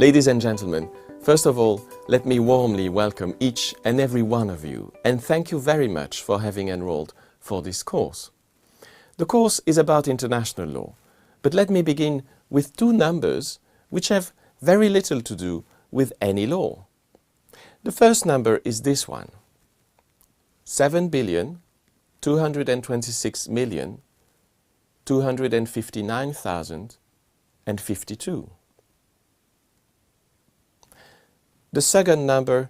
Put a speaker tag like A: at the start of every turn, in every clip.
A: Ladies and gentlemen, first of all, let me warmly welcome each and every one of you and thank you very much for having enrolled for this course. The course is about international law, but let me begin with two numbers which have very little to do with any law. The first number is this one: 7,226,259,052. The second number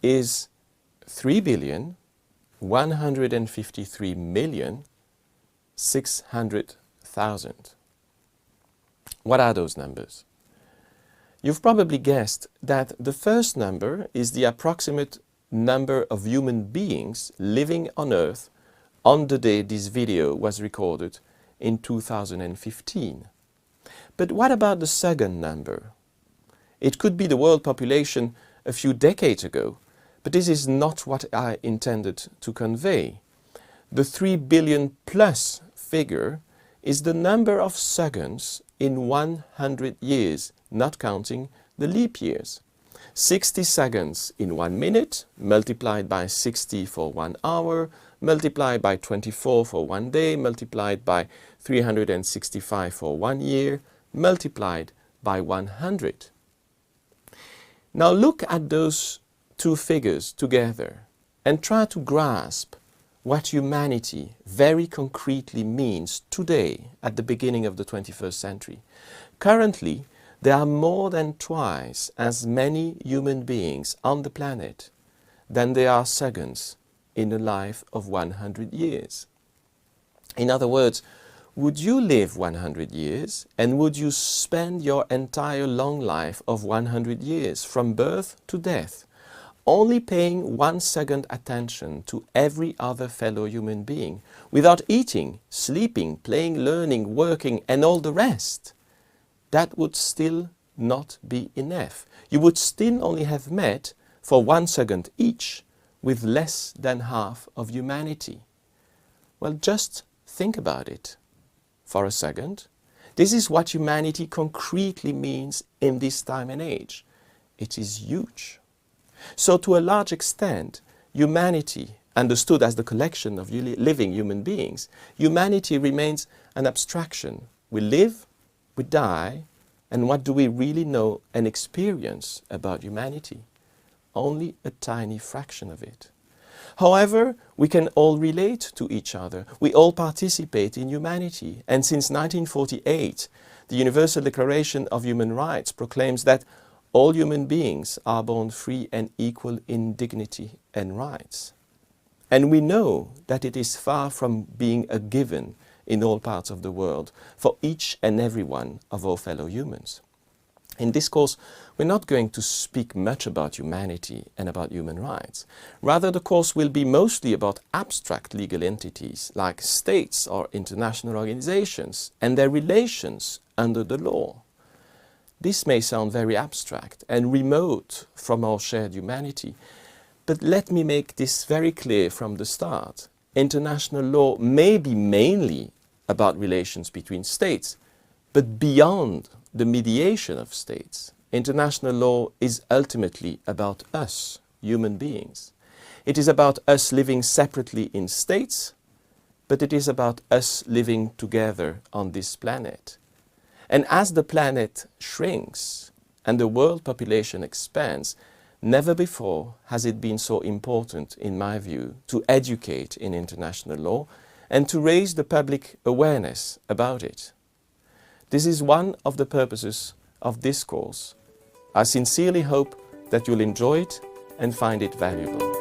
A: is 3,153,600,000. What are those numbers? You've probably guessed that the first number is the approximate number of human beings living on Earth on the day this video was recorded in 2015. But what about the second number? It could be the world population a few decades ago, but this is not what I intended to convey. The 3 billion plus figure is the number of seconds in 100 years, not counting the leap years. 60 seconds in 1 minute, multiplied by 60 for 1 hour, multiplied by 24 for 1 day, multiplied by 365 for 1 year, multiplied by 100. Now look at those two figures together and try to grasp what humanity very concretely means today at the beginning of the 21st century. Currently, there are more than twice as many human beings on the planet than there are seconds in a life of 100 years. In other words, would you live 100 years and would you spend your entire long life of 100 years from birth to death only paying 1 second attention to every other fellow human being without eating, sleeping, playing, learning, working and all the rest? That would still not be enough. You would still only have met for 1 second each with less than half of humanity. Well, just think about it for a second. This is what humanity concretely means in this time and age. It is huge. So to a large extent, humanity, understood as the collection of living human beings, humanity remains an abstraction. We live, we die, and what do we really know and experience about humanity? Only a tiny fraction of it. However, we can all relate to each other. We all participate in humanity. And since 1948, the Universal Declaration of Human Rights proclaims that all human beings are born free and equal in dignity and rights. And we know that it is far from being a given in all parts of the world for each and every one of our fellow humans. In this course, we're not going to speak much about humanity and about human rights. Rather, the course will be mostly about abstract legal entities like states or international organizations and their relations under the law. This may sound very abstract and remote from our shared humanity, but let me make this very clear from the start. International law may be mainly about relations between states, but beyond the mediation of states, international law is ultimately about us, human beings. It is about us living separately in states, but it is about us living together on this planet. And as the planet shrinks and the world population expands, never before has it been so important, in my view, to educate in international law and to raise the public awareness about it. This is one of the purposes of this course. I sincerely hope that you'll enjoy it and find it valuable.